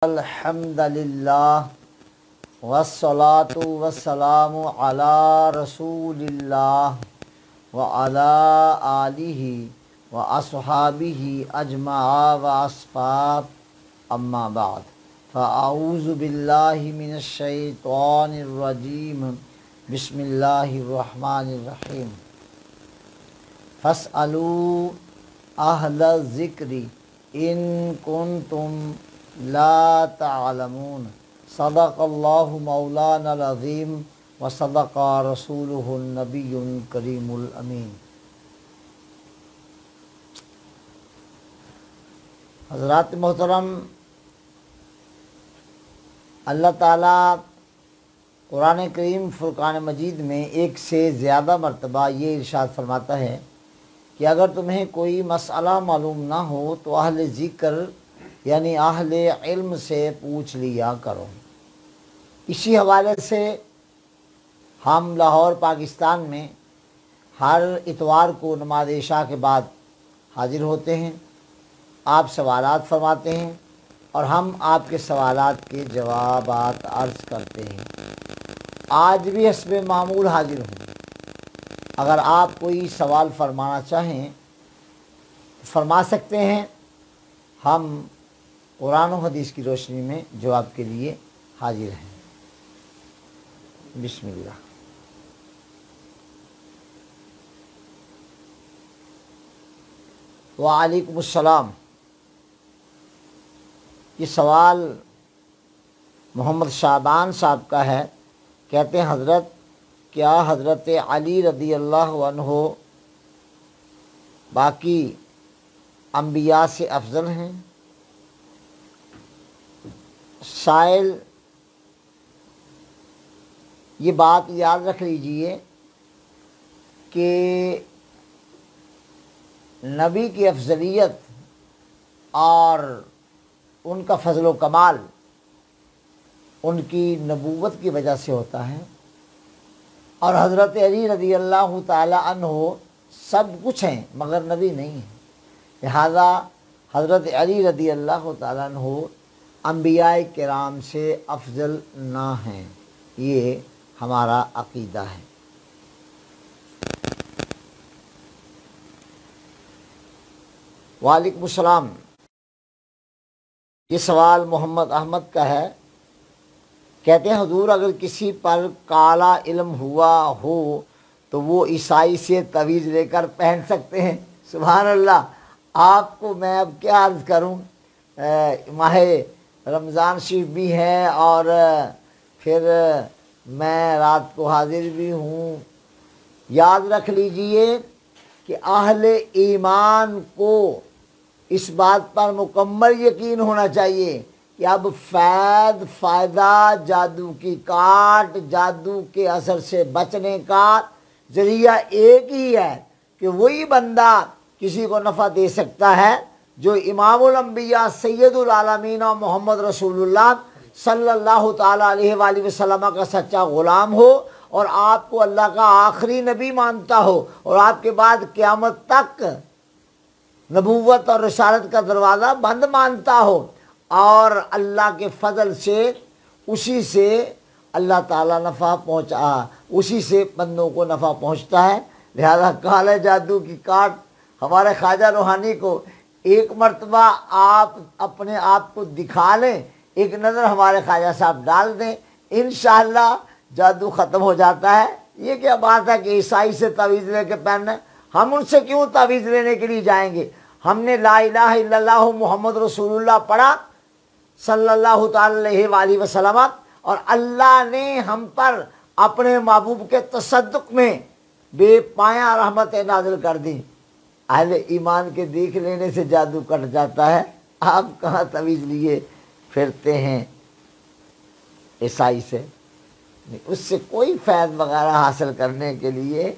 الحمد للہ والصلاة والسلام علی رسول اللہ وعلی آلہ واصحابہ اجمعین واصحاب اما بعد فاعوذ باللہ من الشیطان الرجیم بسم اللہ الرحمن الرحیم فاسألوا اہل الذکر ان کنتم لا تعلمون صدق اللہ مولانا العظیم وصدق رسولہ النبی الکریم الامین۔ حضرات محترم، اللہ تعالیٰ قرآن کریم فرقان مجید میں ایک سے زیادہ مرتبہ یہ ارشاد فرماتا ہے کہ اگر تمہیں کوئی مسئلہ معلوم نہ ہو تو اہل ذکر یعنی اہل علم سے پوچھ لیا کرو۔ اسی حوالے سے ہم لاہور پاکستان میں ہر اتوار کو نماز عشاء کے بعد حاضر ہوتے ہیں، آپ سوالات فرماتے ہیں اور ہم آپ کے سوالات کے جوابات عرض کرتے ہیں۔ آج بھی حسب معمول حاضر ہوں، اگر آپ کوئی سوال فرمانا چاہیں فرما سکتے ہیں، ہم قرآن و حدیث کی روشنی میں جواب کے لیے حاضر ہیں۔ بسم اللہ۔ وعلیکم السلام۔ یہ سوال محمد شعبان صاحب کا ہے، کہتے ہیں حضرت کیا حضرت علی رضی اللہ عنہ باقی انبیاء سے افضل ہیں؟ سائل یہ بات یاد رکھ لیجئے کہ نبی کی افضلیت اور ان کا فضل و کمال ان کی نبوت کی وجہ سے ہوتا ہے، اور حضرت علی رضی اللہ تعالی عنہ سب کچھ ہیں مگر نبی نہیں ہیں، لہذا حضرت علی رضی اللہ تعالی عنہ انبیاء کرام سے افضل نہ ہیں، یہ ہمارا عقیدہ ہے۔ وعلیکم السلام۔ یہ سوال محمد احمد کا ہے، کہتے ہیں حضور اگر کسی پر کالا علم ہوا ہو تو وہ عیسائی سے تعویذ لے کر پہن سکتے ہیں؟ سبحان اللہ، آپ کو میں اب کیا عرض کروں، ماہ رمضان شریف بھی ہے اور پھر میں رات کو حاضر بھی ہوں۔ یاد رکھ لیجئے کہ اہل ایمان کو اس بات پر مکمل یقین ہونا چاہیے کہ اب فائدہ جادو کی کاٹ، جادو کے اثر سے بچنے کا ذریعہ ایک ہی ہے کہ وہی بندہ کسی کو نفع دے سکتا ہے جو امام الانبیاء سید العالمین محمد رسول اللہ صلی اللہ تعالیٰ علیہ وآلہ وسلم کا سچا غلام ہو اور آپ کو اللہ کا آخری نبی مانتا ہو اور آپ کے بعد قیامت تک نبوت اور رسالت کا دروازہ بند مانتا ہو، اور اللہ کے فضل سے اسی سے اللہ تعالیٰ نفع اسی سے بندوں کو نفع پہنچتا ہے۔ لہذا کالے جادو کی کاٹ ہمارے خواجہ روحانی کو ایک مرتبہ آپ اپنے آپ کو دکھا لیں، ایک نظر ہمارے خواجہ صاحب ڈال دیں، انشاءاللہ جادو ختم ہو جاتا ہے۔ یہ کیا بات ہے کہ عیسائی سے تعویذ لے کے پہننا، ہم ان سے کیوں تعویذ لینے کے لیے جائیں گے؟ ہم نے لا الہ الا اللہ محمد رسول اللہ پڑھا صلی اللہ تعالی علیہ وآلہ وسلم، اور اللہ نے ہم پر اپنے محبوب کے تصدق میں بے پایاں رحمت نازل کر دی۔ اہل ایمان کے دیکھ لینے سے جادو کٹ جاتا ہے، آپ کہاں تعویذ لیے پھرتے ہیں عیسائی سے؟ اس سے کوئی فیض وغیرہ حاصل کرنے کے لیے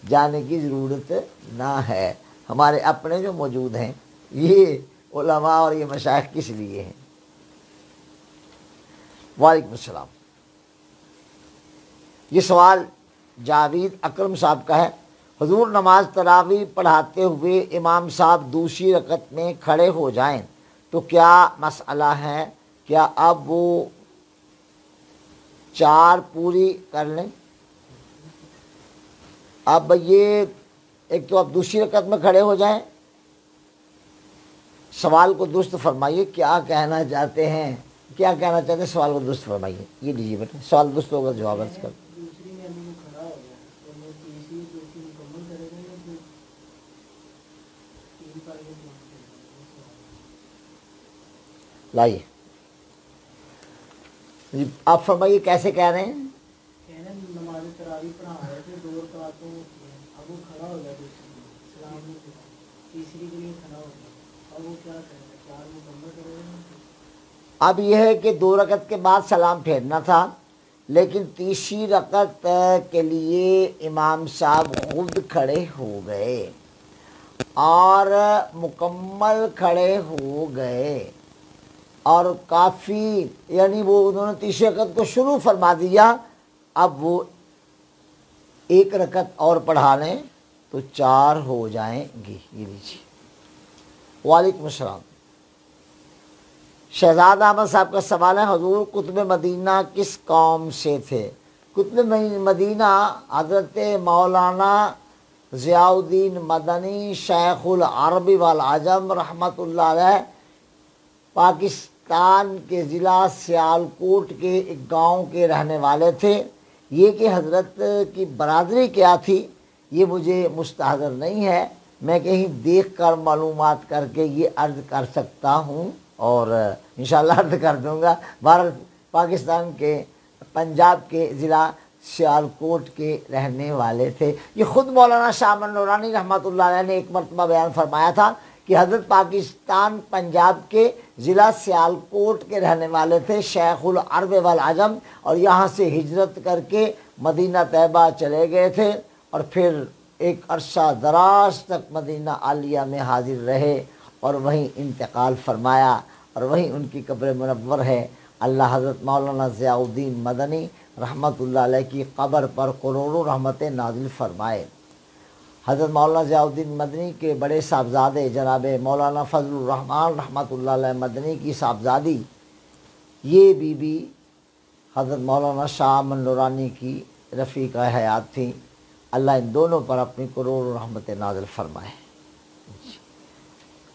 جانے کی ضرورت نہ ہے۔ ہمارے اپنے جو موجود ہیں یہ علماء اور یہ مشائخ کس لیے ہیں؟ وعلیکم السلام۔ یہ سوال جاوید اکرم صاحب کا ہے، حضور نماز تراویح پڑھاتے ہوئے امام صاحب دوسری رکعت میں کھڑے ہو جائیں تو کیا مسئلہ ہے؟ کیا اب وہ 4 پوری کر لیں؟ اب یہ ایک تو اب دوسری رکعت میں کھڑے ہو جائیں، سوال کو درست فرمائیے، کیا کہنا چاہتے ہیں، کیا کہنا چاہتے ہیں، سوال کو درست فرمائیے۔ یہ لیجیے بیٹا، سوال درست ہوگا جواب عرض کر۔ لائیے جی، آپ فرمائیے کیسے کہہ رہے ہیں؟ نماز تراویح پڑھا رہے تھے، 2 رکعتوں اب وہ کھڑا ہو گیا، سلام تیسری کے لیے کھڑا ہو گیا، اب وہ کیا کرے گا؟ 4 مکمل کرے گا؟ اب یہ ہے کہ 2 رکعت کے بعد سلام پھیرنا تھا، لیکن تیسری رکعت کے لیے امام صاحب خود کھڑے ہو گئے اور مکمل کھڑے ہو گئے، اور کافی یعنی وہ انہوں نے تیسری رکعت کو شروع فرما دیا، اب وہ 1 رکعت اور پڑھا لیں تو 4 ہو جائیں گی۔ یہ لیجیے۔ وعلیکم السلام۔ شہزاد احمد صاحب کا سوال ہے، حضور قطب مدینہ کس قوم سے تھے؟ قطب مدینہ حضرت مولانا ضیاء الدین مدنی شیخ العرب والعجم رحمۃ اللہ علیہ پاکستان کے ضلع سیالکوٹ کے ایک گاؤں کے رہنے والے تھے۔ یہ کہ حضرت کی برادری کیا تھی یہ مجھے مستحضر نہیں ہے، میں کہیں دیکھ کر معلومات کر کے یہ عرض کر سکتا ہوں اور انشاءاللہ عرض کر دوں گا۔ بھارت پاکستان کے پنجاب کے ضلع سیالکوٹ کے رہنے والے تھے۔ یہ خود مولانا شاہ احمد نورانی رحمۃ اللہ علیہ نے ایک مرتبہ بیان فرمایا تھا کہ حضرت پاکستان پنجاب کے ضلع سیالکوٹ کے رہنے والے تھے، شیخ العرب والعجم، اور یہاں سے ہجرت کر کے مدینہ طیبہ چلے گئے تھے، اور پھر ایک عرصہ دراز تک مدینہ عالیہ میں حاضر رہے اور وہیں انتقال فرمایا، اور وہیں ان کی قبر منور ہے۔ اللہ حضرت مولانا ضیاء الدین مدنی رحمۃ اللہ علیہ کی قبر پر کروڑوں رحمتیں نازل فرمائے۔ حضرت مولانا ضیاء الدین مدنی کے بڑے صاحبزادے جناب مولانا فضل الرحمان رحمۃ اللہ علیہ مدنی کی صاحبزادی، یہ بی بی حضرت مولانا شاہ احمد نورانی کی رفیقہ حیات تھیں۔ اللہ ان دونوں پر اپنی کروڑوں رحمتیں نازل فرمائے۔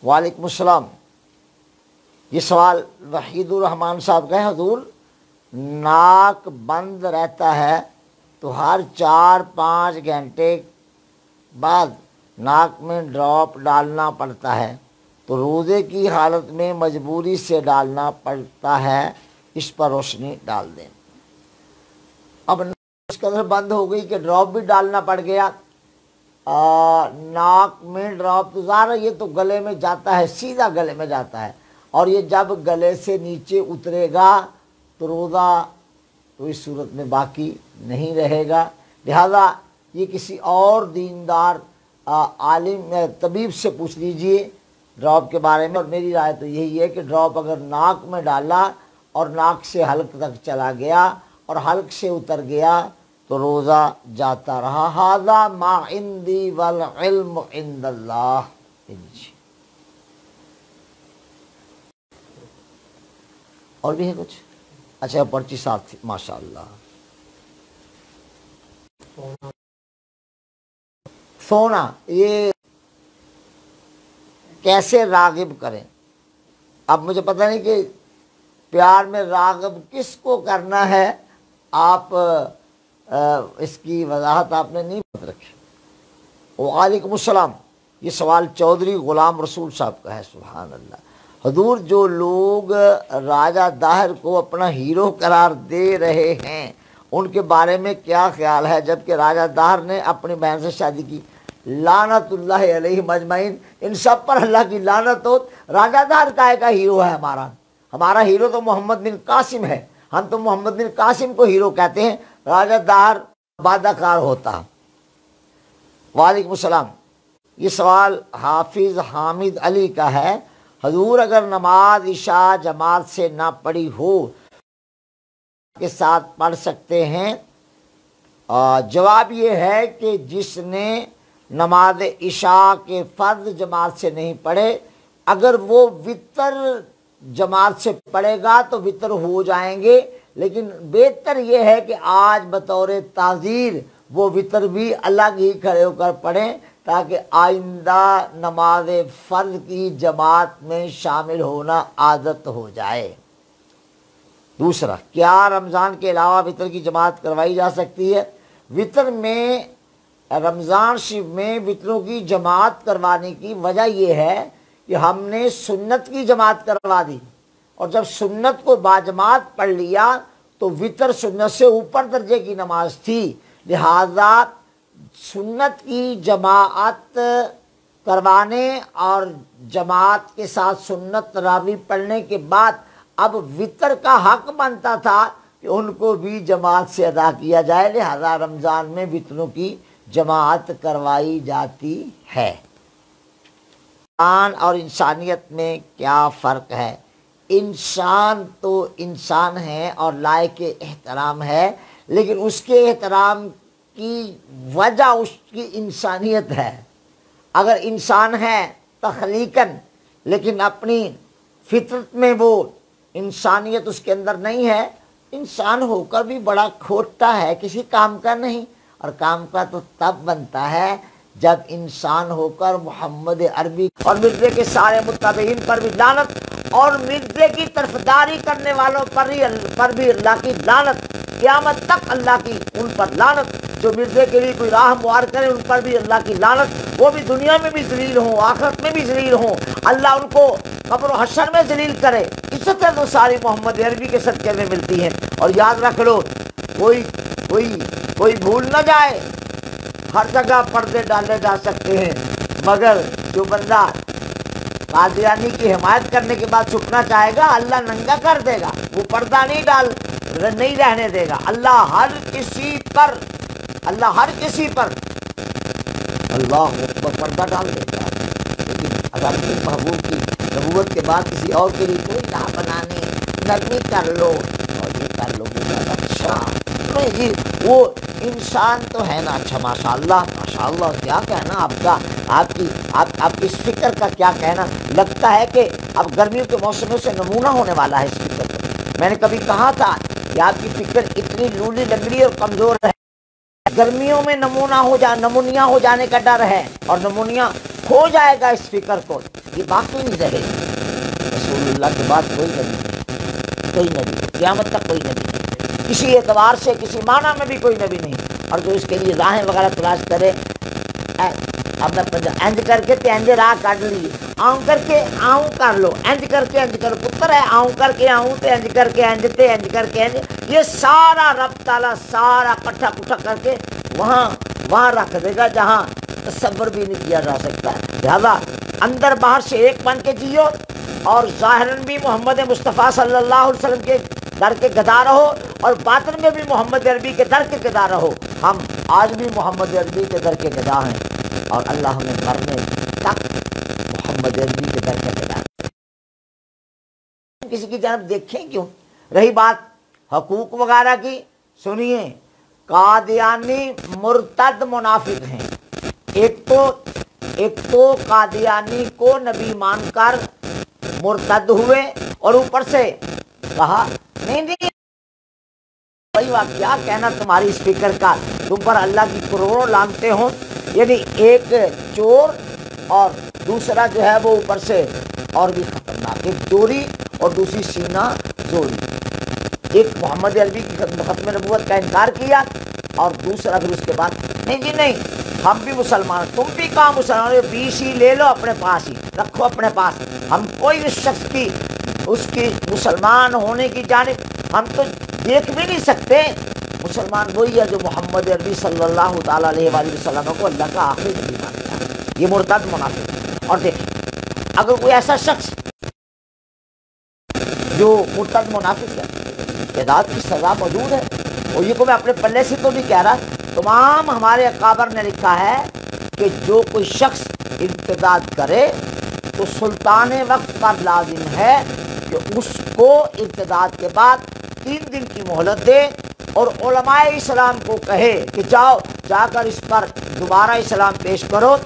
وعلیکم السلام۔ یہ سوال وحید الرحمان صاحب کا ہے، حضور ناک بند رہتا ہے تو ہر 4-5 گھنٹے بعد ناک میں ڈراپ ڈالنا پڑتا ہے، تو روزے کی حالت میں مجبوری سے ڈالنا پڑتا ہے، اس پر روشنی ڈال دیں۔ اب اس قدر بند ہو گئی کہ ڈراپ بھی ڈالنا پڑ گیا، ناک میں ڈراپ تو ظاہر ہے یہ تو گلے میں جاتا ہے، سیدھا گلے میں جاتا ہے، اور یہ جب گلے سے نیچے اترے گا تو روزہ تو اس صورت میں باقی نہیں رہے گا، لہذا یہ کسی اور دیندار عالم طبیب سے پوچھ لیجئے ڈراپ کے بارے میں۔ اور میری رائے تو یہی ہے کہ ڈراپ اگر ناک میں ڈالا اور ناک سے حلق تک چلا گیا اور حلق سے اتر گیا تو روزہ جاتا رہا۔ ھذا ما عندی والعلم عند اللہ۔ اور بھی ہے کچھ؟ اچھا پرچی ساتھ تھی، ماشاءاللہ۔ سونا یہ کیسے راغب کریں؟ اب مجھے پتہ نہیں کہ پیار میں راغب کس کو کرنا ہے، آپ اس کی وضاحت آپ نے نہیں رکھی۔ وعلیکم السلام۔ یہ سوال چودھری غلام رسول صاحب کا ہے۔ سبحان اللہ۔ حضور جو لوگ راجہ داہر کو اپنا ہیرو قرار دے رہے ہیں ان کے بارے میں کیا خیال ہے، جبکہ راجہ داہر نے اپنی بہن سے شادی کی؟ لعنت اللہ علیہ مجمعین، ان سب پر اللہ کی لعنت ہو۔ راجہ داہر کائے کا ہیرو ہے ہمارا ہیرو تو محمد بن قاسم ہے، ہم تو محمد بن قاسم کو ہیرو کہتے ہیں، راجہ داہر وعدہ کار ہوتا۔ وعلیکم السلام۔ یہ سوال حافظ حامد علی کا ہے، حضور اگر نماز عشاء جماعت سے نہ پڑھی ہو کے ساتھ پڑھ سکتے ہیں؟ جواب یہ ہے کہ جس نے نماز عشاء کے فرض جماعت سے نہیں پڑھے، اگر وہ وطر جماعت سے پڑھے گا تو وطر ہو جائیں گے، لیکن بہتر یہ ہے کہ آج بطور تعزیر وہ وطر بھی الگ ہی کھڑے ہو کر پڑھیں، تاکہ آئندہ نماز فرض کی جماعت میں شامل ہونا عادت ہو جائے۔ دوسرا، کیا رمضان کے علاوہ وطر کی جماعت کروائی جا سکتی ہے؟ وطر میں، رمضان شریف میں وطروں کی جماعت کروانے کی وجہ یہ ہے کہ ہم نے سنت کی جماعت کروا دی، اور جب سنت کو باجماعت پڑھ لیا تو وطر سنت سے اوپر درجے کی نماز تھی، لہذا سنت کی جماعت کروانے اور جماعت کے ساتھ سنت تراویح پڑھنے کے بعد اب وطر کا حق بنتا تھا کہ ان کو بھی جماعت سے ادا کیا جائے، لہذا رمضان میں وطروں کی جماعت کروائی جاتی ہے۔ انسان اور انسانیت میں کیا فرق ہے؟ انسان تو انسان ہے اور لائق احترام ہے، لیکن اس کے احترام کی وجہ اس کی انسانیت ہے۔ اگر انسان ہے تخلیقاً، لیکن اپنی فطرت میں وہ انسانیت اس کے اندر نہیں ہے، انسان ہو کر بھی بڑا کھوٹا ہے، کسی کام کا نہیں، اور کام کا تو تب بنتا ہے جب انسان ہو کر محمد عربی اور مرزے کے سارے متبعین پر بھی لعنت، اور مرزے کی طرفداری کرنے والوں پر بھی اللہ کی لعنت، قیامت تک اللہ کی ان پر لعنت، جو مرزے کے لیے کوئی راہ ہموار کرے ان پر بھی اللہ کی لعنت، وہ بھی دنیا میں بھی ذلیل ہوں، آخرت میں بھی ذلیل ہوں، اللہ ان کو قبر و حشر میں ذلیل کرے۔ عزت ہے تو ساری محمد عربی کے صدقے میں ملتی ہے۔ اور یاد رکھ لو، کوئی بھول نہ جائے، ہر جگہ پردے ڈالے جا سکتے ہیں، مگر جو بندہ قادیانی کی حمایت کرنے کے بعد چھپنا چاہے گا اللہ ننگا کر دے گا، وہ پردہ نہیں رہنے دے گا۔ اللہ ہر کسی پر اللہ اکبر پردہ ڈال دیتا ہے، لیکن اگر اپنے محبوب کی نبوت کے بعد کسی اور کے لیے کوئی راہ بنانے، نرمی کر لو اور یہ کر لو، اچھا نہیں جی، وہ انسان تو ہے نا، اچھا ماشاء اللہ کیا کہنا آپ کا، آپ کی اس فکر کا کیا کہنا۔ لگتا ہے کہ اب گرمیوں کے موسموں سے نمونہ ہونے والا ہے اس فکر کا۔ میں نے کبھی کہا تھا کہ آپ کی فکر اتنی لولی لنگڑی اور کمزور ہے، گرمیوں میں نمونیا ہو جانے کا ڈر ہے، اور نمونیا ہو جائے گا اس فکر کو، یہ باقی نہیں رہے گی۔ رسول اللہ کے بعد کوئی نبی نہیں، قیامت تک کوئی نبی نہیں، کسی اعتبار سے کسی معنی میں بھی کوئی نبی نہیں، اور جو اس کے لیے راہیں وغیرہ تلاش کرے، اب انج کر کے تے انج راہ کاٹ لی، آؤں کر کے آؤں کر لو، انج کر کے انج کرو، پتر ہے آؤں کر کے آؤں تے انج کر کے انج تے انج کر کے انج، یہ سارا رب تعالیٰ سارا کٹھا کٹھا کر کے وہاں رکھ دے گا جہاں تصور بھی نہیں کیا جا سکتا ہے۔ لہذا اندر باہر سے ایک بن کے جیو، اور ظاہراً بھی محمد مصطفیٰ صلی اللہ علیہ وسلم کے در کے گدا رہو، اور باطن میں بھی محمد عربی کے در کے گدا رہو۔ ہم آج بھی محمد عربی کے در کے گدا ہیں، اور اللہ ہمیں مرنے تک محمد عربی کے در کے گدا۔ کسی کی جانب دیکھیں کیوں؟ رہی بات حقوق وغیرہ کی، سنیے، قادیانی مرتد منافق ہیں۔ ایک تو قادیانی کو نبی مان کر مرتد ہوئے، اور اوپر سے کہا نہیں بھائی واہ کیا کہنا تمہاری اسپیکر کا، تم پر اللہ کی کروڑوں لانتے ہوں۔ یعنی ایک چور اور دوسرا جو ہے وہ اوپر سے اور بھی خطرناک، ایک چوری اور دوسری سینہ زوری، ایک محمد عربی کی ختم نبوت کا انکار کیا، اور دوسرا پھر اس کے بعد نہیں جی نہیں ہم بھی مسلمان، تم بھی کہاں مسلمان، 20 ہی لے لو اپنے پاس ہی رکھو اپنے پاس، ہم کوئی اس شخص کی اس کی مسلمان ہونے کی جانب ہم تو دیکھ بھی نہیں سکتے۔ مسلمان وہی ہے جو محمد عربی صلی اللہ تعالیٰ علیہ وآلہ وسلم کو اللہ کا آخری نبی مانتا ہے، یہ مرتد منافق ہے۔ اور دیکھیں اگر کوئی ایسا شخص جو مرتد منافق ہے، اعداد کی سزا موجود ہے، اور یہ کو میں اپنے پلے سے تو نہیں کہہ رہا، تمام ہمارے اکابر نے لکھا ہے کہ جو کوئی شخص ارتداد کرے تو سلطان وقت پر لازم ہے کہ اس کو ارتداد کے بعد 3 دن کی مہلت دے، اور علماء اسلام کو کہے کہ جا کر اس پر دوبارہ اسلام پیش کرو،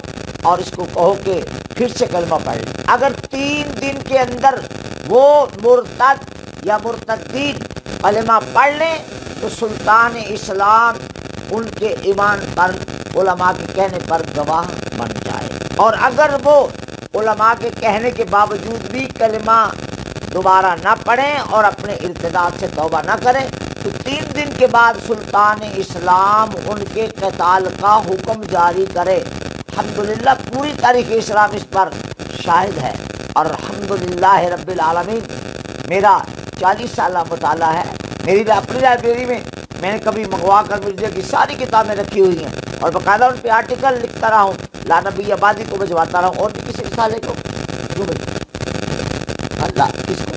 اور اس کو کہو کہ پھر سے کلمہ پڑھ لے۔ اگر 3 دن کے اندر وہ مرتد یا مرتدین کلمہ پڑھ لیں تو سلطان اسلام ان کے ایمان پر علماء کے کہنے پر گواہ بن جائے، اور اگر وہ علماء کے کہنے کے باوجود بھی کلمہ دوبارہ نہ پڑھیں اور اپنے ارتداد سے توبہ نہ کریں تو 3 دن کے بعد سلطان اسلام ان کے قتال کا حکم جاری کرے۔ الحمدللہ پوری تاریخ اسلام اس پر شاہد ہے، اور الحمدللہ رب العالمین میرا 40 سالہ مطالعہ ہے۔ میری اپنی لائبریری میں میں نے کبھی منگوا کر مرزا کی ساری کتابیں رکھی ہوئی ہیں، اور باقاعدہ ان پہ آرٹیکل لکھتا رہا ہوں، لانبی آبادی کو بھجواتا رہا ہوں، اور بھی کسی رسالے کو اللہ کس کو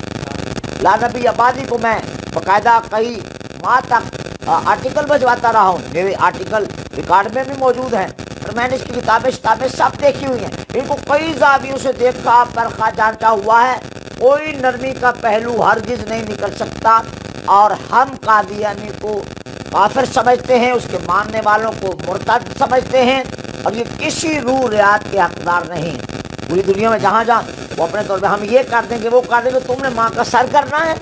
لانبی آبادی کو میں باقاعدہ کئی ماہ تک آرٹیکل بھجواتا رہا ہوں۔ میرے آرٹیکل ریکارڈ میں بھی موجود ہیں، اور میں نے اس کی کتابیں سب دیکھی ہوئی ہیں، ان کو کئی زاویوں سے دیکھا پرکھا جانچا ہوا ہے، کوئی نرمی کا پہلو ہرگز نہیں نکل سکتا۔ اور ہم قادیانی کو کافر سمجھتے ہیں، اس کے ماننے والوں کو مرتد سمجھتے ہیں، اور یہ کسی روح رعایت کے حقدار نہیں ہیں۔ پوری دنیا میں جہاں جہاں وہ اپنے طور پہ ہم یہ کر دیں گے وہ کر دیں گے، تم نے ماں کا سر کرنا ہے،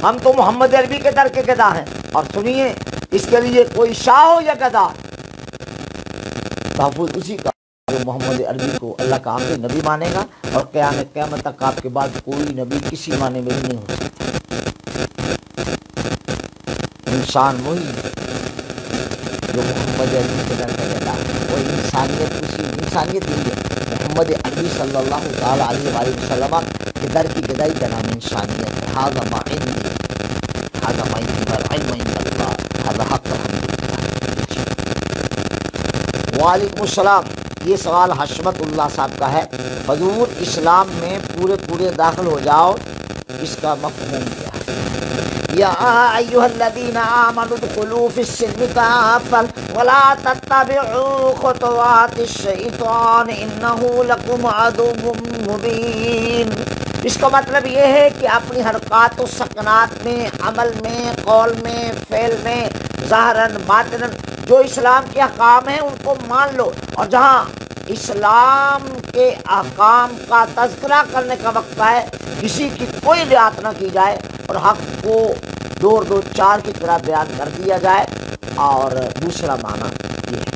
ہم تو محمد عربی کے در کے گدا ہیں۔ اور سنیے، اس کے لیے کوئی شاہ ہو یا گدا، تحفظ اسی کا جو محمد عربی کو اللہ کا آخری نبی مانے گا، اور قیامت تک آپ کے بعد کوئی نبی کسی معنی میں بھی نہیں ہو سکتا۔ انسان وہی جو محمد عربی کے در کا گدا ہے، وہ انسانیت نہیں ہے۔ محمد عربی صلی اللہ تعالیٰ علیہ وآلہ وسلم کے در کی گدائی کا نام انسانیت ہے۔ ھذا ما عندی، ھذا ما عندی والعلم عند اللہ، ھذا حق الحمد۔ وعلیکم السلام۔ یہ سوال حشمت اللہ صاحب کا ہے، حضور اسلام میں پورے داخل ہو جاؤ، اس کا مفہوم کیا ہے؟ یا ایھا الذین آمنوا ادخلوا فی السلم کافۃ ولا تتبعوا خطوات الشیطان انہ لکم عدو مبین۔ اس کا مطلب یہ ہے کہ اپنی حرکات و سکنات میں، عمل میں، قول میں، فعل میں، ظاہراً باطناً جو اسلام کے احکام ہیں ان کو مان لو، اور جہاں اسلام کے احکام کا تذکرہ کرنے کا وقت ہے کسی کی کوئی رعایت نہ کی جائے، اور حق کو 2 4 کی طرح بیان کر دیا جائے۔ اور دوسرا معنی یہ ہے،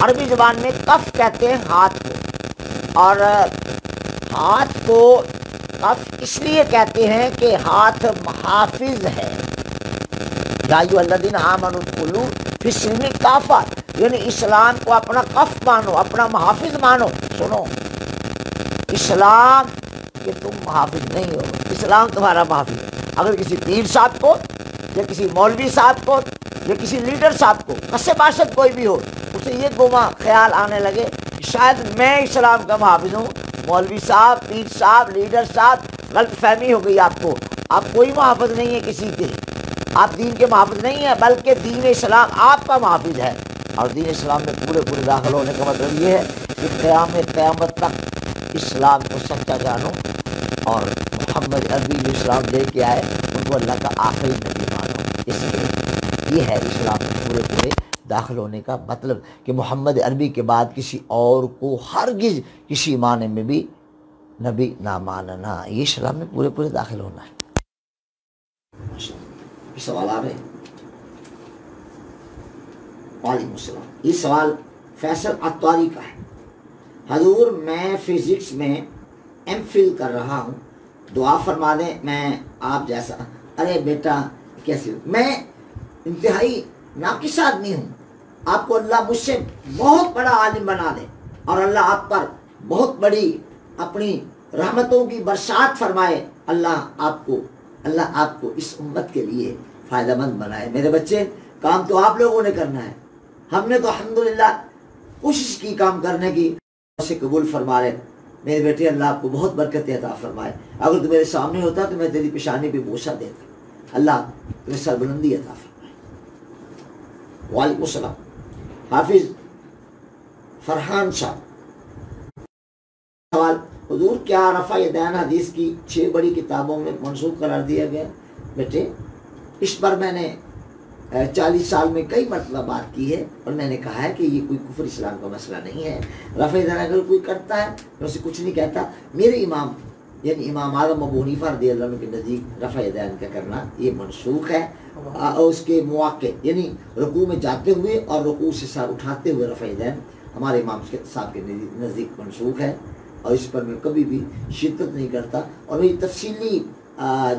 عربی زبان میں کف کہتے ہیں ہاتھ کو، اور ہاتھ کو کف اس لیے کہتے ہیں کہ ہاتھ محافظ ہے۔ یا ایھا الذین آمنوا ادخلوا فی السلم کافۃ، یعنی اسلام کو اپنا کف مانو، اپنا محافظ مانو۔ سنو، اسلام کہ تم محافظ نہیں ہو، اسلام تمہارا محافظ ہے۔ اگر کسی پیر صاحب کو یا کسی مولوی صاحب کو یا کسی لیڈر صاحب کو، قصے باشد کوئی بھی ہو، اسے یہ گما خیال آنے لگے کہ شاید میں اسلام کا محافظ ہوں، مولوی صاحب، پیر صاحب، لیڈر صاحب، غلط فہمی ہو گئی آپ کو۔ آپ کوئی محافظ نہیں ہے کسی کے، آپ دین کے محافظ نہیں ہیں، بلکہ دین اسلام آپ کا محافظ ہے۔ اور دین اسلام میں پورے داخل ہونے کا مطلب یہ ہے کہ قیامت تک اسلام کو سچا جانو، اور محمد عربی جو اسلام لے کے آئے ان کو اللہ کا آخری نبی مانو۔ اس لیے یہ ہے اسلام میں پورے داخل ہونے کا مطلب، کہ محمد عربی کے بعد کسی اور کو ہرگز کسی معنی میں بھی نبی نہ ماننا، یہ اسلام میں پورے داخل ہونا ہے۔ سوال آ رہے ہیں؟ وعلیکم السلام۔ یہ سوال فیصل عطاری کا ہے۔ حضور میں فزکس میں ایم فل کر رہا ہوں، دعا فرما دیں، میں آپ جیسا۔ ارے بیٹا کیسے ہو؟ میں انتہائی ناقص آدمی ہوں، آپ کو اللہ مجھ سے بہت بڑا عالم بنا دے، اور اللہ آپ پر بہت بڑی اپنی رحمتوں کی برسات فرمائے، اللہ آپ کو اس امت کے لیے فائدہ مند بنائے۔ میرے بچے، کام تو آپ لوگوں نے کرنا ہے، ہم نے تو الحمدللہ کوشش کی کام کرنے کی، سے قبول فرما لے۔ میرے بیٹے، اللہ آپ کو بہت برکت عطا فرمائے۔ اگر تو میرے سامنے ہوتا تو میں تیری پیشانی پہ بوسہ دیتا۔ اللہ تمہیں سربلندی عطا فرمائے۔ وعلیکم السلام۔ حافظ فرحان صاحب، سوال: حضور کیا رفع یدین حدیث کی 6 بڑی کتابوں میں منسوخ قرار دیا گیا؟ بیٹے، اس پر میں نے 40 سال میں کئی مرتبہ بات کی ہے، اور میں نے کہا ہے کہ یہ کوئی کفر اسلام کا مسئلہ نہیں ہے۔ رفع یدین اگر کوئی کرتا ہے میں اسے کچھ نہیں کہتا۔ میرے امام یعنی امام اعظم ابو حنیفہ رضی اللہ عنہ کے نزدیک رفع یدین کا کرنا یہ منسوخ ہے، اور اس کے مواقع یعنی رکوع میں جاتے ہوئے اور رکوع سے سر اٹھاتے ہوئے رفع یدین ہمارے امام صاحب کے نزدیک منسوخ ہے، اور اس پر میں کبھی بھی شدت نہیں کرتا، اور میری تفصیلی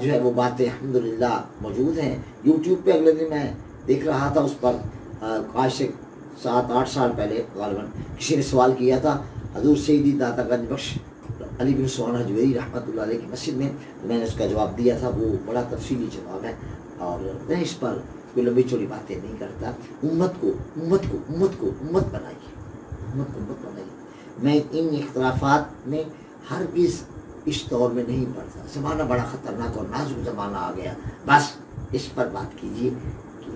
جو ہے وہ باتیں الحمدللہ موجود ہیں یوٹیوب پہ۔ اگلے دن میں دیکھ رہا تھا اس پر، آج سے 7-8 سال پہلے غالباً کسی نے سوال کیا تھا حضور سیدی داتا گنج بخش علی بن سبحان حجویری رحمۃ اللہ علیہ کی مسجد میں نے اس کا جواب دیا تھا، وہ بڑا تفصیلی جواب ہے، اور میں اس پر کوئی لمبی چوڑی باتیں نہیں کرتا۔ امت کو بنائیے۔ میں ان اختلافات میں ہرگز اس دور میں نہیں پڑتا، زمانہ بڑا خطرناک اور نازک زمانہ آ گیا، بس اس پر بات کیجیے کہ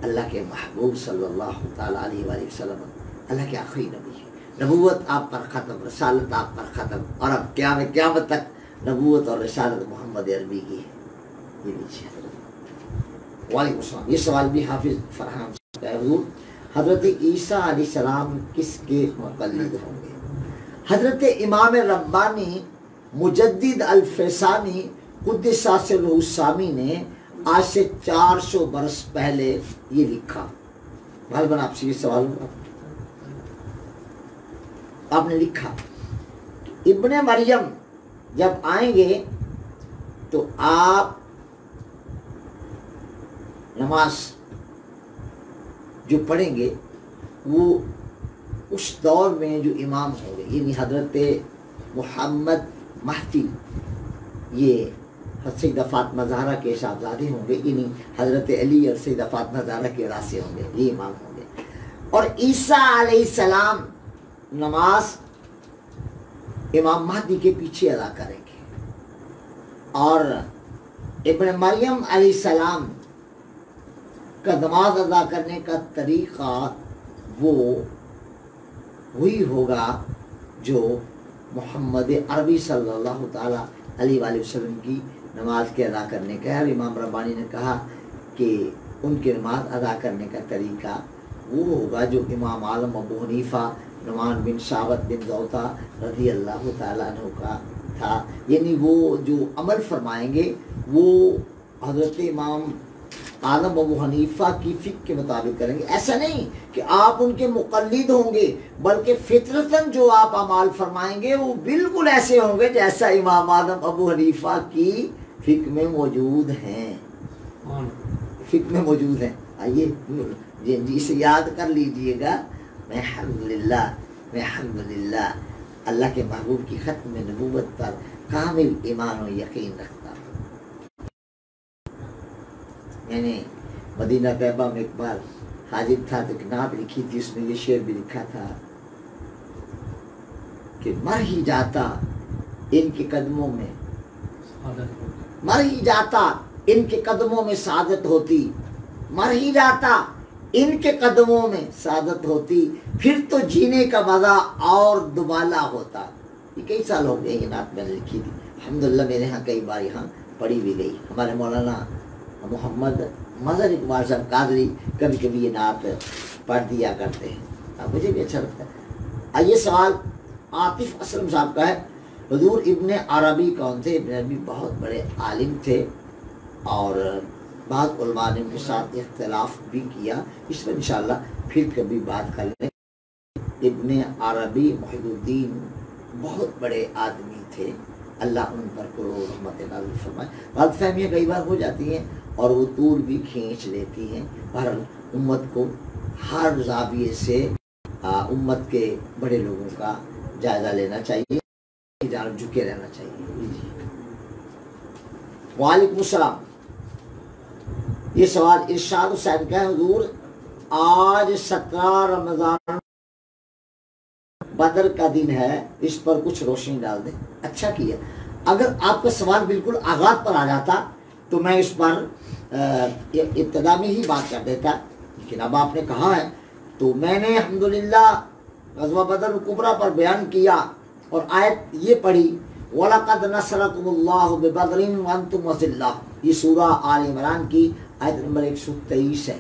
اللہ کے محبوب صلی اللہ تعالیٰ علیہ وآلہ وسلم اللہ کے آخری نبی ہے، نبوت آپ پر ختم، رسالت آپ پر ختم، اور اب قیامت تک نبوت اور رسالت محمد عربی کی ہے۔ یہ نیچے حضرت وعلیکم السلام، یہ سوال بھی حافظ فرحان کا ہے، حضور حضرت عیسیٰ علیہ السلام کس کے مقلد ہوں گے؟ حضرت امام ربانی مجدد الفسانی قدس سرہ السامی نے آج سے 400 برس پہلے یہ لکھا۔ غالباً آپ سے یہ سوال ہوگا، آپ نے لکھا ابن مریم جب آئیں گے تو آپ نماز جو پڑھیں گے وہ اس دور میں جو امام ہوں گے، یعنی حضرت محمد مہدی، یہ سیدہ فاطمہ زہرا کے صاحبزادے ہوں گے، یعنی حضرت علی اور سیدہ فاطمہ زہرا کے راستے ہوں گے، یہ امام ہوں گے، اور عیسیٰ علیہ السلام نماز امام مہدی کے پیچھے ادا کریں گے، اور ابن مریم علیہ السلام کا نماز ادا کرنے کا طریقہ وہ وہی ہوگا جو محمد عربی صلی اللہ تعالیٰ علیہ وآلہ وسلم کی نماز کے ادا کرنے کا ہے۔ اور امام ربانی نے کہا کہ ان کے نماز ادا کرنے کا طریقہ وہ ہوگا جو امام اعظم ابو حنیفہ نعمان بن ثابت بن زوطا رضی اللہ تعالیٰ عنہ کا تھا، یعنی وہ جو عمل فرمائیں گے وہ حضرت امام اعظم ابو حنیفہ کی فقہ کے مطابق کریں گے۔ ایسا نہیں کہ آپ ان کے مقلد ہوں گے، بلکہ فطرتاً جو آپ اعمال فرمائیں گے وہ بالکل ایسے ہوں گے جیسا امام اعظم ابو حنیفہ کی فقہ میں موجود ہیں، آئیے جی اسے یاد کر لیجئے گا۔ میں الحمدللہ اللہ کے محبوب کی ختم نبوت پر کامل ایمان و یقین رکھتا ہوں۔ میں نے مدینہ طیبہ میں ایک بار حاضر تھا تو کتاب لکھی تھی، اس میں یہ شعر بھی لکھا تھا کہ مر ہی جاتا ان کے قدموں میں سعادت ہوتی، مر ہی جاتا ان کے قدموں میں سعادت ہوتی، پھر تو جینے کا مزہ اور دوبالا ہوتا۔ یہ کئی سال ہو گئے یہ نعت میں نے لکھی تھی، الحمدللہ میرے ہاں کئی بار یہاں پڑھی بھی گئی۔ ہمارے مولانا محمد مظہر اقبال صاحب قادری کبھی کبھی یہ نعت پڑھ دیا کرتے ہیں، مجھے بھی اچھا لگتا ہے۔ آئیے سوال عاطف اسلم صاحب کا ہے، حضور ابن عربی کون تھے؟ ابن عربی بہت بڑے عالم تھے، اور بعض علماء نے ان کے ساتھ اختلاف بھی کیا، اس پر انشاءاللہ پھر کبھی بات کر لیں۔ ابن عربی محی الدین بہت بڑے آدمی تھے، اللہ ان پر کروڑ رحمت نازل فرمائے۔ غلط فہمیاں کئی بار ہو جاتی ہیں اور وہ طول بھی کھینچ لیتی ہیں، بہرحال امت کو ہر زاویے سے امت کے بڑے لوگوں کا جائزہ لینا چاہیے، جانب جھکے رہنا چاہیے۔ وعلیکم السلام، یہ سوال ارشاد حسین کا ہے، حضور آج 17 رمضان بدر کا دن ہے، اس پر کچھ روشنی ڈال دیں۔ اچھا کیا، اگر آپ کا سوال بالکل آغاز پر آ جاتا تو میں اس پر ابتدا میں ہی بات کر دیتا، لیکن اب آپ نے کہا ہے تو میں نے الحمدللہ غزوہ بدر الکبریٰ پر بیان کیا اور آیت یہ پڑھی، وَلَقَدْ نَصَرَكُمُ اللَّهُ بِبَدْرٍ وَأَنْتُمْ أَذِلَّةٌ، یہ سورہ آل عمران کی آیت نمبر 123 ہے،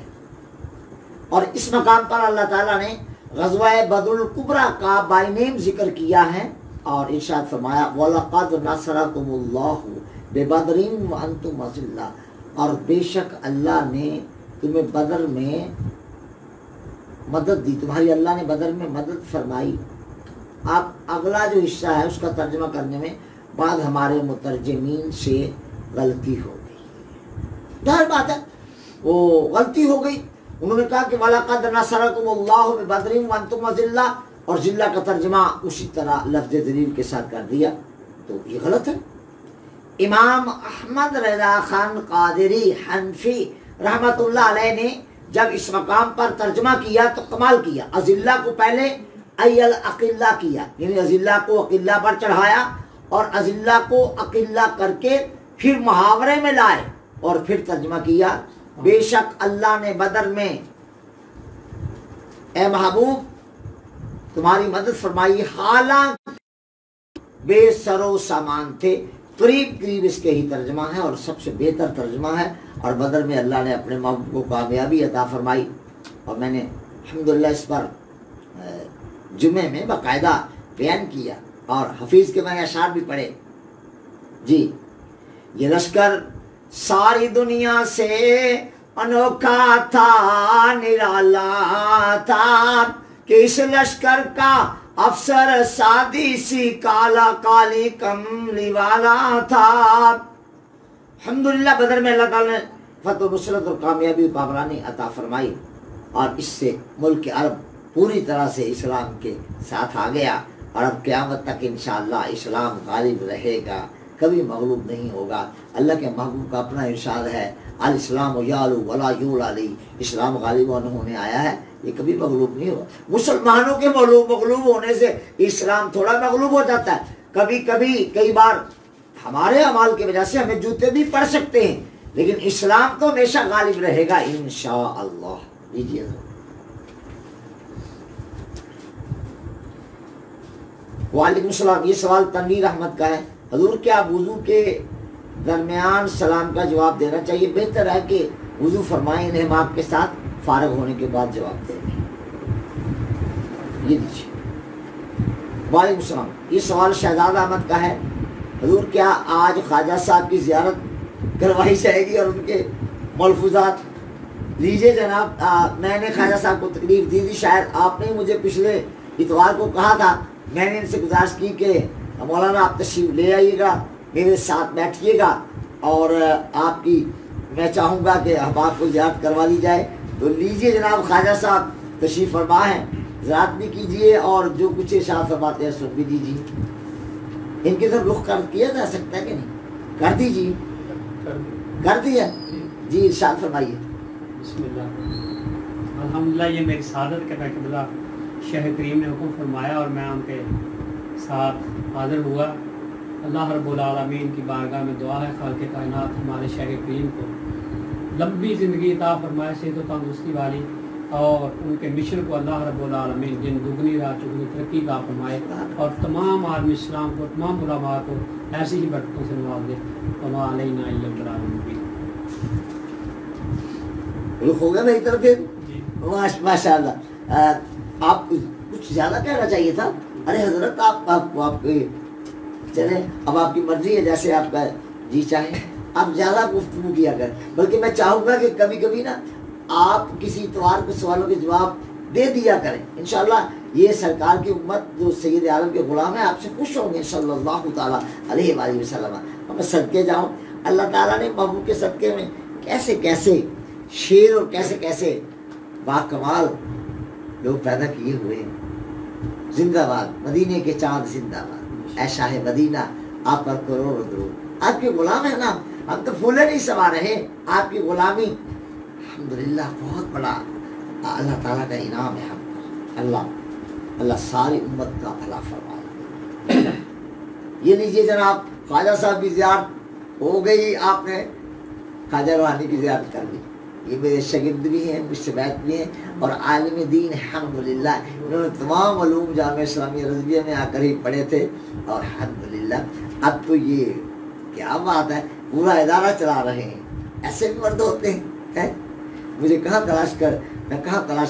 اور اس مقام پر اللہ تعالیٰ نے غزوہ بدر الکبریٰ کا بائی نیم ذکر کیا ہے، اور ارشاد فرمایا وَلَقَدْ نَصَرَكُمُ اللَّهُ بِبَدْرٍ وَأَنْتُمْ أَذِلَّةٌ، اور بے شک اللہ نے تمہیں بدر میں مدد دی، تمہاری اللہ نے بدر میں مدد فرمائی۔ اب اگلا جو حصہ ہے اس کا ترجمہ کرنے میں بعد ہمارے مترجمین سے غلطی ہو گئی، ظاہر بات ہے وہ غلطی ہو گئی۔ انہوں نے کہا کہ وَلَقَدْ نَصَرَكُمُ اللَّهُ بِبَدْرٍ وَأَنْتُمْ أَذِلَّةٌ، اور ذلہ کا ترجمہ اسی طرح لفظ دلیل کے ساتھ کر دیا، تو یہ غلط ہے۔ امام احمد رضا خان قادری حنفی رحمۃ اللہ علیہ نے جب اس مقام پر ترجمہ کیا تو کمال کیا، اذلہ کو پہلے ای الاقلہ کیا، یعنی اذلہ کو اقلہ پر چڑھایا اور اذلہ کو اقلہ کر کے پھر محاورے میں لائے اور پھر ترجمہ کیا بے شک اللہ نے بدر میں اے محبوب تمہاری مدد فرمائی، حالانکہ بے سر و سامان تھے۔ قریب قریب اس کے ہی ترجمہ ہے اور سب سے بہتر ترجمہ ہے، اور بدر میں اللہ نے اپنے محبوب کو کامیابی عطا فرمائی۔ اور میں نے الحمدللہ اس پر جمعے میں باقاعدہ بیان کیا اور حفیظ کے میں نے اشعار بھی پڑھے۔ جی، یہ لشکر ساری دنیا سے انوکھا تھا، نرالا تھا، کہ اس لشکر کا افسر سادی سی کالا کالی کملی والا تھا۔ الحمدللہ بدر میں اللہ تعالیٰ نے فتح و نصرت اور کامیابی و کامرانی عطا فرمائی، اور اس سے ملک عرب پوری طرح سے اسلام کے ساتھ آ گیا، اور اب قیامت تک انشاءاللہ اسلام غالب رہے گا، کبھی مغلوب نہیں ہوگا۔ اللہ کے محبوب کا اپنا ارشاد ہے الاسلام یعلو ولا یعلی علیہ، اسلام غالب ہونے آیا ہے، یہ کبھی مغلوب نہیں ہوگا۔ مسلمانوں کے مغلوب ہونے سے اسلام تھوڑا مغلوب ہو جاتا ہے، کبھی کبھی کئی بار ہمارے اعمال کی وجہ سے ہمیں جوتے بھی پڑ سکتے ہیں، لیکن اسلام تو ہمیشہ غالب رہے گا انشاءاللہ۔ لیجیے وعلیکم السلام، یہ سوال تنویر احمد کا ہے، حضور کیا وضو کے درمیان سلام کا جواب دینا چاہیے؟ بہتر ہے کہ وضو فرمائیں انہماک کے ساتھ، فارغ ہونے کے بعد جواب دیں گے۔ یہ دیجیے۔ وعلیکم السلام، یہ سوال شہزاد احمد کا ہے، حضور کیا آج خواجہ صاحب کی زیارت کروائی جائے گی اور ان کے ملفوظات؟ لیجیے جناب، میں نے خواجہ صاحب کو تکلیف دی تھی، شاید آپ نے مجھے پچھلے اتوار کو کہا تھا، میں نے ان سے گزارش کی کہ مولانا آپ تشریف لے آئیے گا، میرے ساتھ بیٹھیے گا، اور آپ کی میں چاہوں گا کہ احباب کو زیارت کروا لی جائے۔ تو لیجیے جناب، خواجہ صاحب تشریف فرما ہیں، زیارت بھی کیجیے اور جو کچھ ارشاد فرماتے ہیں سن بھی دیجیے۔ ان کی طرف رخ کیا جا سکتا ہے کہ نہیں؟ کر دیجیے، کر دیا جی، ارشاد فرمائیے۔ بسم اللہ الحمدللہ، یہ میری سعادت کا قبلہ شیخ کریم نے حکم فرمایا اور میں ان کے ساتھ حاضر ہوا۔ اللہ رب العالمین کی بارگاہ میں دعا ہے خالق کائنات ہمارے شیخ کریم کو لمبی زندگی عطا فرمائے، صحت و تندرستی والی، اور ان کے مشن کو اللہ رب العالمین دن دگنی رات چگنی ترقی عطا فرمائے، اور تمام عالم اسلام کو، تمام علماء کو ایسی ہی برکتوں سے نواز دے۔ وما علینا الا البلاغ المبین۔ رخ ہو گیا میری طرف پھر؟ جی ماشاء اللہ۔ آپ کچھ زیادہ کہنا چاہیے تھا۔ ارے حضرت آپ چلے، اب آپ کی مرضی ہے، جیسے آپ کا جی چاہے آپ زیادہ گفتگو کیا کریں، بلکہ میں چاہوں گا کہ کبھی کبھی نا آپ کسی اتوار کو سوالوں کے جواب دے دیا کریں۔ انشاءاللہ یہ سرکار کی امت جو سید عالم کے غلام ہیں آپ سے خوش ہوں گے صلی اللہ تعالیٰ علیہ وآلہ وسلم۔ میں صدقے جاؤں، اللہ تعالیٰ نے محبوب کے صدقے میں کیسے کیسے شیر اور کیسے کیسے باکمال لوگ پیدا کیے ہوئے ہیں۔ زندہ باد مدینے کے چاند، زندہ باد اے شاہ مدینہ، آپ پر کروڑ درود۔ آپ کے غلام ہیں نا، ہم تو پھولے نہیں سما رہے، آپ کی غلامی الحمدللہ بہت بڑا اللہ تعالیٰ کا انعام ہے ہم پر۔ اللہ ساری امت کا بھلا فرمائے۔ یہ لیجیے جناب، خواجہ صاحب کی زیارت ہو گئی، آپ نے خواجہ روحانی کی زیارت کر لی۔ یہ میرے شاگرد بھی ہیں، مجھ سے بیت بھی ہیں، اور عالم دین الحمدللہ، انہوں نے تمام علوم جامعہ اسلامیہ رضویہ میں آ کر ہی پڑھے تھے، اور الحمدللہ اب تو یہ کیا بات ہے، پورا ادارہ چلا رہے ہیں۔ ایسے بھی مرد ہوتے ہیں، مجھے کہاں تلاش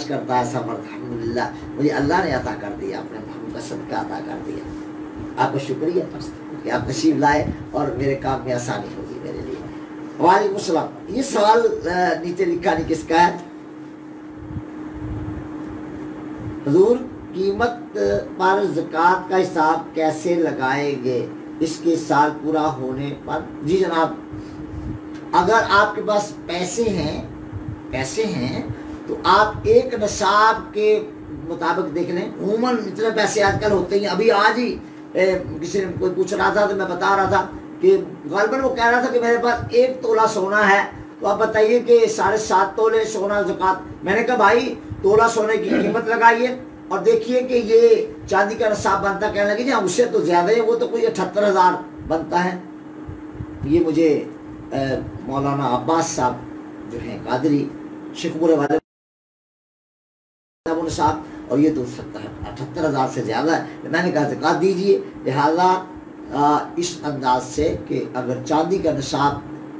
کرتا ایسا مرد؟ الحمدللہ مجھے اللہ نے عطا کر دیا، اپنے محبوب کا صدقہ عطا کر دیا۔ آپ کا شکریہ کہ آپ تشریف لائے اور میرے کام میں آسانی ہوگی میرے لیے۔ وعلیکم السلام۔ یہ سوال نیچے لکھا نہیں کس کا ہے؟ حضور قیمت پر زکوٰۃ کا حساب کیسے لگائیں گے اس کے سال پورا ہونے پر؟ جی جناب، اگر آپ کے پاس پیسے ہیں تو آپ ایک نصاب کے مطابق دیکھ لیں۔ عموماً اتنے پیسے آج کل ہوتے ہیں۔ ابھی آج ہی کسی نے کوئی پوچھ رہا تھا تو میں بتا رہا تھا کہ غالباً وہ کہہ رہا تھا کہ میرے پاس 1 تولہ سونا ہے، تو آپ بتائیے کہ 7.5 تولے سونا زکوٰۃ۔ میں نے کہا بھائی تولہ سونے کی قیمت لگائیے اور دیکھیے کہ یہ چاندی کا نصاب بنتا، کہنے لگے جی اس سے تو زیادہ ہے، وہ تو کوئی 78,000 بنتا ہے۔ یہ مجھے مولانا عباس صاحب جو ہیں قادری شیخپورے والے نصاب، اور یہ تو 78,000 سے زیادہ ہے۔ میں نے کہا زکوٰۃ دیجیے، لہذا اس انداز سے کہ اگر چاندی کا نصاب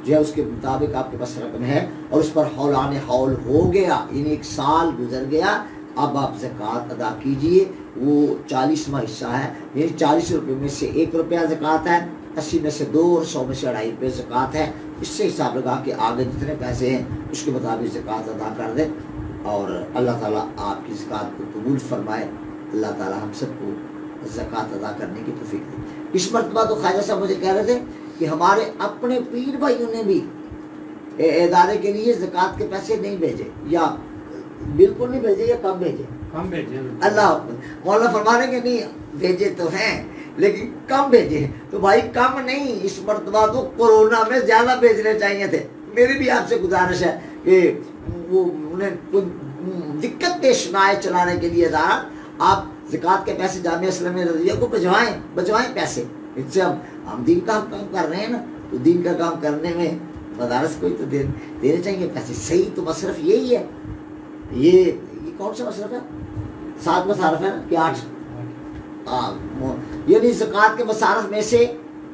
جو ہے اس کے مطابق آپ کے پاس رقم ہے اور اس پر حولان حول ہو گیا، یعنی 1 سال گزر گیا، اب آپ زکوٰۃ ادا کیجئے۔ وہ 40واں حصہ ہے، یعنی 40 روپے میں سے 1 روپیہ زکوٰۃ ہے، 80 میں سے 2 اور 100 میں سے 2.5 روپے زکوٰۃ ہے۔ اس سے حساب لگا کہ آگے جتنے پیسے ہیں اس کے مطابق زکوٰۃ ادا کر دیں، اور اللہ تعالیٰ آپ کی زکوٰۃ کو قبول فرمائے۔ اللہ تعالیٰ ہم سب کو زکوٰۃ ادا کرنے کی توفیق دے۔ اس مرتبہ تو خواجہ صاحب مجھے کہہ رہے تھے کہ ہمارے اپنے پیر بھائیوں نے بھی ادارے کے لیے زکوٰۃ کے پیسے نہیں بھیجے، یا بالکل نہیں بھیجے یا کم بھیجے۔ اللہ مولانا فرمانے کے نہیں بھیجے تو ہیں لیکن کم بھیجے ہیں، تو بھائی کم نہیں، اس مرتبہ تو کورونا میں زیادہ بھیجنے چاہیے تھے۔ میری بھی آپ سے گزارش ہے کہ وہ انہیں کوئی دقت پیش نہ آئے چلانے کے لیے ادارہ، آپ زکوٰۃ کے پیسے جامعہ اسلامیہ رضویہ کو بھجوائیں پیسے۔ اس سے ہم دین کا کام کر رہے ہیں نا، تو دین کا کام کرنے میں مدارس کو ہی تو دینے چاہیے پیسے۔ صحیح تو مصرف یہی ہے۔ یہ کون سا مصرف ہے؟ 7 مصارف ہے نا کہ 8؟ یعنی زکوٰۃ کے مصارف میں سے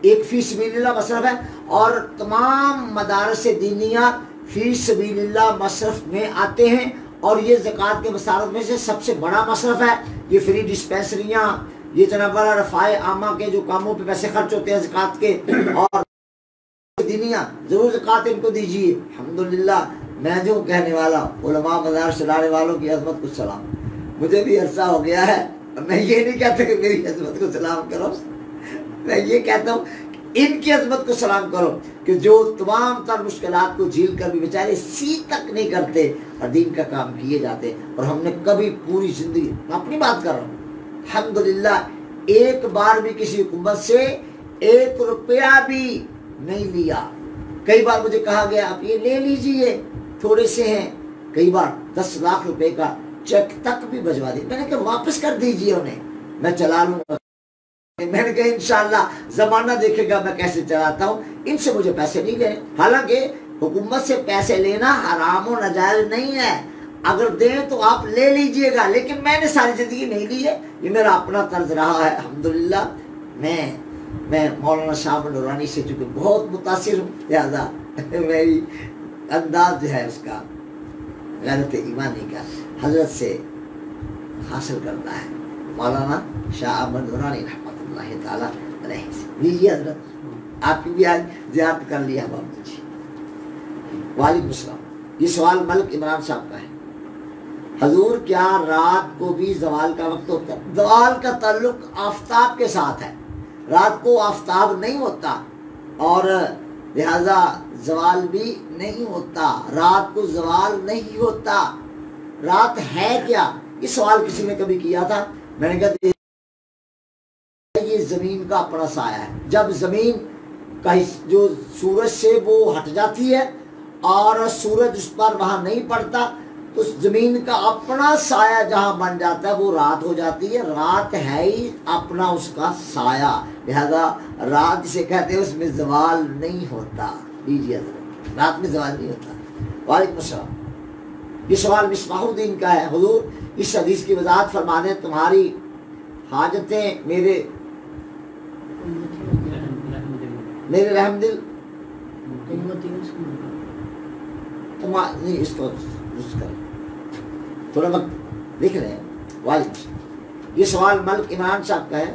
1 فی سبیل اللہ مصرف ہے، اور تمام مدارس دینیہ فی سبیل اللہ مصرف میں آتے ہیں، اور یہ زکوٰۃ کے مصارف میں سے سب سے بڑا مصرف ہے۔ یہ فری ڈسپینسریاں، یہ جناب والا رفاع عامہ کے جو کاموں پہ پیسے خرچ ہوتے ہیں زکوٰۃ کے، اور دینیہ ضرور زکوٰۃ ان کو دیجیے۔ الحمدللہ میں جو کہنے والا علماء مدارس چلانے والوں کی عظمت کو سلام، مجھے بھی عرصہ ہو گیا ہے، میں یہ نہیں کہتا کہ میری عظمت کو سلام کرو، میں یہ کہتا ہوں ان کی عظمت کو سلام کرو کہ جو تمام تر مشکلات کو جھیل کر بھی بیچارے سی تک نہیں کرتے اور دین کا کام کیے جاتے۔ اور ہم نے کبھی پوری زندگی، اپنی بات کر رہا ہوں، الحمدللہ ایک بار بھی کسی حکومت سے 1 روپیہ بھی نہیں لیا۔ کئی بار مجھے کہا گیا آپ یہ لے لیجئے، تھوڑے سے ہیں، کئی بار 10 لاکھ روپے کا چیک تک بھی بھجوا دی۔ میں نے کہا واپس کر دیجئے انہیں، میں چلا لوں گا۔ میں نے کہا انشاءاللہ زمانہ دیکھے گا میں کیسے چلاتا ہوں، ان سے مجھے پیسے نہیں لینے۔ حالانکہ حکومت سے پیسے لینا حرام و ناجائز نہیں ہے، اگر دیں تو آپ لے لیجئے گا، لیکن میں نے ساری زندگی نہیں لی ہے، یہ میرا اپنا طرز رہا ہے۔ الحمدللہ میں مولانا شاہ نورانی سے چونکہ بہت متاثر ہوں، لہذا میری انداز جو ہے اس کا غیرت ایمانی کا حضرت سے حاصل کرتا ہے، مولانا شاہ احمد نورانی رحمۃ اللہ تعالیٰ علیہ سے۔ لیجیے حضرت، آپ کی بھی آج زیارت کر لیا بابا جی۔ وعلیکم السلام۔ یہ سوال ملک عمران صاحب کا ہے۔ حضور کیا رات کو بھی زوال کا وقت ہوتا ہے؟ زوال کا تعلق آفتاب کے ساتھ ہے، رات کو آفتاب نہیں ہوتا اور لہذا زوال بھی نہیں ہوتا، رات کو زوال نہیں ہوتا۔ رات ہے کیا؟ یہ سوال کسی نے کبھی کیا تھا، میں نے کہا یہ زمین کا اپنا سایہ ہے۔ جب زمین کا جو سورج سے وہ ہٹ جاتی ہے اور سورج اس پر وہاں نہیں پڑتا تو زمین کا اپنا سایہ جہاں بن جاتا ہے وہ رات ہو جاتی ہے۔ رات ہے ہی اپنا اس کا سایہ، لہذا رات جسے کہتے ہیں اس میں زوال نہیں ہوتا۔ لیجیے حضرت، رات میں زوال نہیں ہوتا۔ وعلیکم السلام۔ یہ سوال مصباح الدین کا ہے۔ حضور اس حدیث کی وضاحت فرما دیں، تمہاری حاجتیں میرے رحم دل نہیں، اس کو تھوڑا وقت لکھ رہے ہیں۔ یہ سوال ملک عمران صاحب کا ہے۔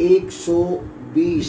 120।